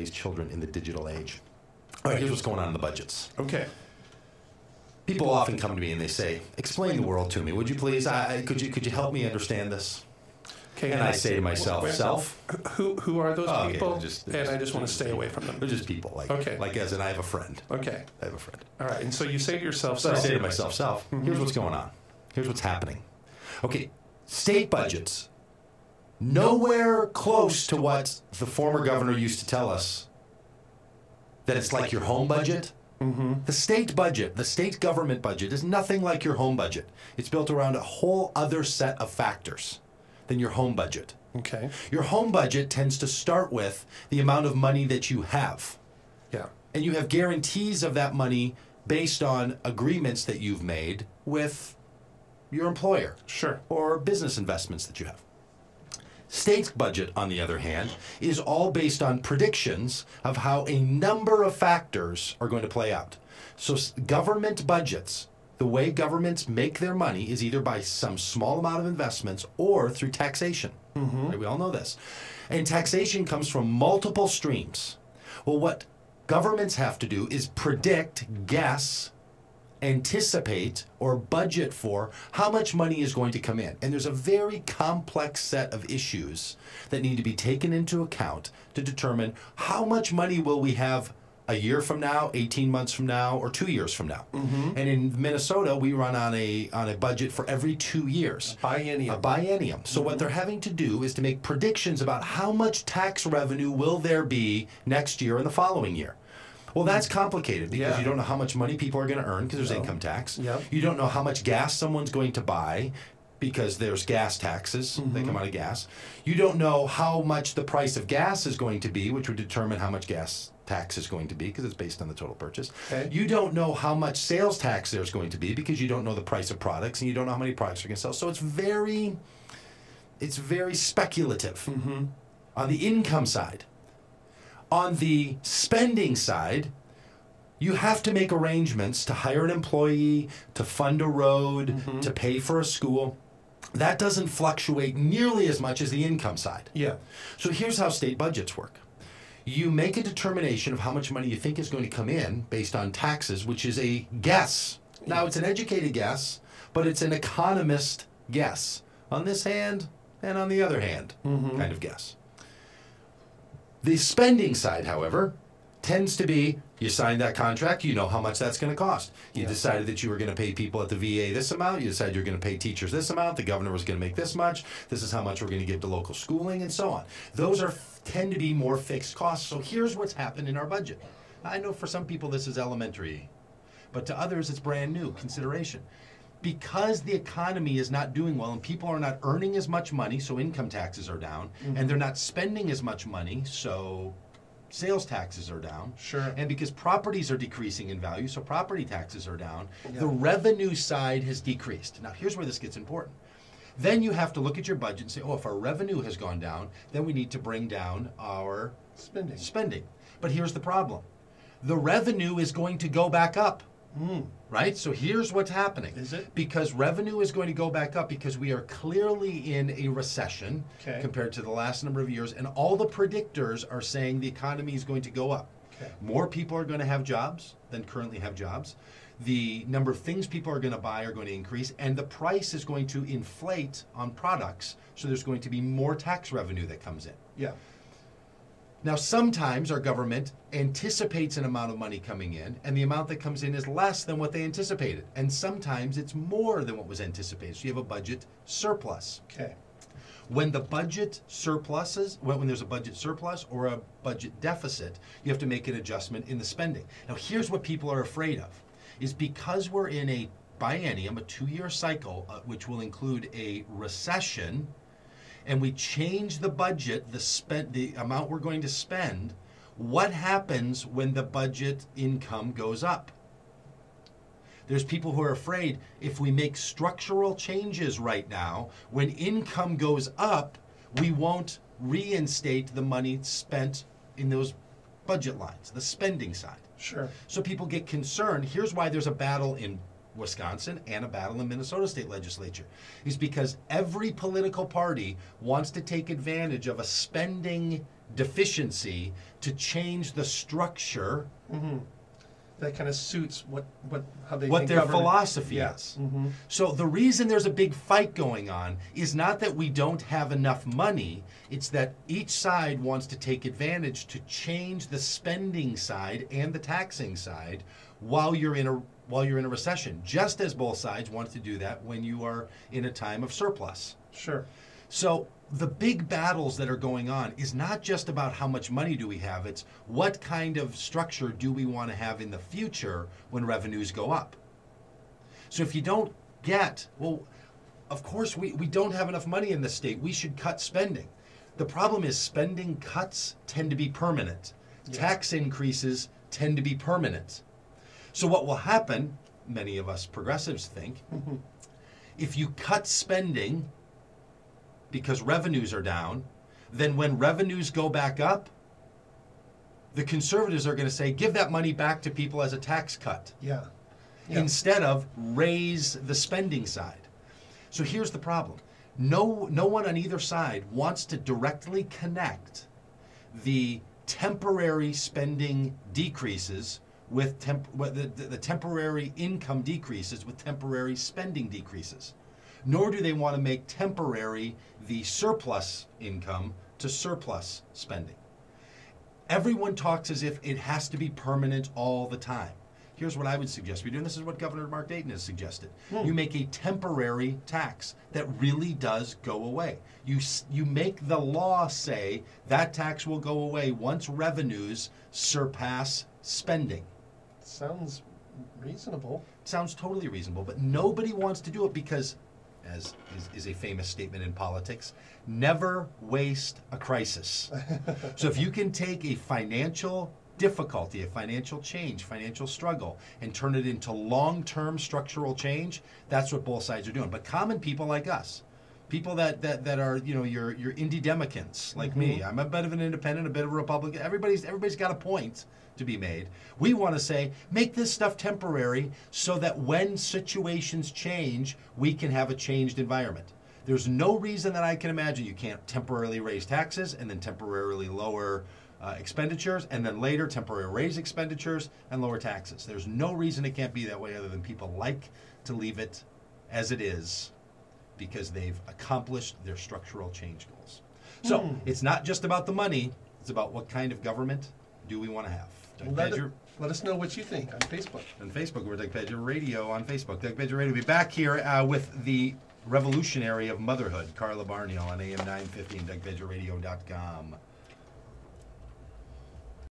children in the digital age. All right, here's what's going on in the budgets. Okay. People often come to me and they say, explain the world to me, would you please? Could you help me understand this? Okay. And I say to myself, Who are those people? Yeah, I just want to stay away from them. They're just people. Like as in I have a friend. Okay. I have a friend. All right. And so you say to yourself, So I say to myself, here's what's going on. Here's what's happening. Okay, state budgets, nowhere close to what the former governor used to tell us, that it's like your home budget. The state budget, the state government budget, is nothing like your home budget. It's built around a whole other set of factors than your home budget. Okay. Your home budget tends to start with the amount of money that you have. Yeah. And you have guarantees of that money based on agreements that you've made with your employer. Sure. Or business investments that you have. State's budget, on the other hand, is all based on predictions of how a number of factors are going to play out. So government budgets, the way governments make their money is either by some small amount of investments or through taxation. Right? We all know this. And taxation comes from multiple streams. Well, what governments have to do is predict, guess, anticipate, or budget for how much money is going to come in. And there's a very complex set of issues that need to be taken into account to determine how much money will we have a year from now, 18 months from now, or 2 years from now. And in Minnesota, we run on a budget for every 2 years. Biennium. A biennium. So what they're having to do is to make predictions about how much tax revenue will there be next year and the following year. Well, that's complicated because you don't know how much money people are going to earn because there's income tax. You don't know how much gas someone's going to buy because there's gas taxes that come out of gas. You don't know how much the price of gas is going to be, which would determine how much gas tax is going to be because it's based on the total purchase. You don't know how much sales tax there's going to be because you don't know the price of products and you don't know how many products you're going to sell. So it's very speculative on the income side. On the spending side, you have to make arrangements to hire an employee, to fund a road, to pay for a school. That doesn't fluctuate nearly as much as the income side. So here's how state budgets work. You make a determination of how much money you think is going to come in based on taxes, which is a guess. Now, it's an educated guess, but it's an economist guess. On this hand and on the other hand kind of guess. The spending side, however, tends to be, you signed that contract, you know how much that's going to cost. You decided that you were going to pay people at the VA this amount, you decided you're going to pay teachers this amount, the governor was going to make this much, this is how much we're going to give to local schooling, and so on. Those tend to be more fixed costs. So here's what's happened in our budget. I know for some people this is elementary, but to others it's brand new consideration. Because the economy is not doing well and people are not earning as much money, so income taxes are down, and they're not spending as much money, so sales taxes are down. And because properties are decreasing in value, so property taxes are down, the revenue side has decreased. Now, here's where this gets important. Then you have to look at your budget and say, oh, if our revenue has gone down, then we need to bring down our spending. But here's the problem. The revenue is going to go back up. Right? So here's what's happening. Is it? Because revenue is going to go back up because we are clearly in a recession compared to the last number of years, and all the predictors are saying the economy is going to go up. More people are going to have jobs than currently have jobs. The number of things people are going to buy are going to increase, and the price is going to inflate on products, so there's going to be more tax revenue that comes in. Now, sometimes our government anticipates an amount of money coming in, and the amount that comes in is less than what they anticipated. And sometimes it's more than what was anticipated. So you have a budget surplus. When the budget surpluses, when there's a budget surplus or a budget deficit, you have to make an adjustment in the spending. Now, here's what people are afraid of, is because we're in a biennium, a 2-year cycle, which will include a recession, and we change the budget, the amount we're going to spend, what happens when the budget income goes up? There's people who are afraid if we make structural changes right now, when income goes up, we won't reinstate the money spent in those budget lines, the spending side. So people get concerned. Here's why there's a battle in Wisconsin and a battle in Minnesota state legislature, is because every political party wants to take advantage of a spending deficiency to change the structure. That kind of suits how they what think their government. philosophy Yeah. is. So the reason there's a big fight going on is not that we don't have enough money, it's that each side wants to take advantage to change the spending side and the taxing side while you're in a recession, just as both sides want to do that when you are in a time of surplus. Sure. So the big battles that are going on is not just about how much money do we have, it's what kind of structure do we want to have in the future when revenues go up. So if you don't get, well, of course we don't have enough money in the state, we should cut spending. The problem is spending cuts tend to be permanent. Yeah. Tax increases tend to be permanent. So what will happen, many of us progressives think, if you cut spending because revenues are down, then when revenues go back up, the conservatives are going to say, give that money back to people as a tax cut. Yeah. Instead of raise the spending side. So here's the problem. No one on either side wants to directly connect the temporary spending decreases with the temporary income decreases with temporary spending decreases. Nor do they want to make temporary the surplus income to surplus spending. Everyone talks as if it has to be permanent all the time. Here's what I would suggest we do, and this is what Governor Mark Dayton has suggested. You make a temporary tax that really does go away. You make the law say that tax will go away once revenues surpass spending. Sounds reasonable. Sounds totally reasonable, but nobody wants to do it because, as is a famous statement in politics, never waste a crisis. So if you can take a financial difficulty, a financial change, financial struggle, and turn it into long-term structural change, that's what both sides are doing. But common people like us, people that are, your indie democrats like me, I'm a bit of an independent, a bit of a Republican, everybody's got a point to be made. We want to say, make this stuff temporary so that when situations change, we can have a changed environment. There's no reason that I can imagine you can't temporarily raise taxes and then temporarily lower expenditures, and then later temporarily raise expenditures and lower taxes. There's no reason it can't be that way other than people like to leave it as it is because they've accomplished their structural change goals. So it's not just about the money, it's about what kind of government do we want to have. Doug Pagitt, Let us know what you think on Facebook. on Facebook, we're Doug Pagitt Radio on Facebook. Doug Pagitt Radio will be back here with the revolutionary of motherhood, Carla Barnio on AM 950 and DougPagittRadio.com.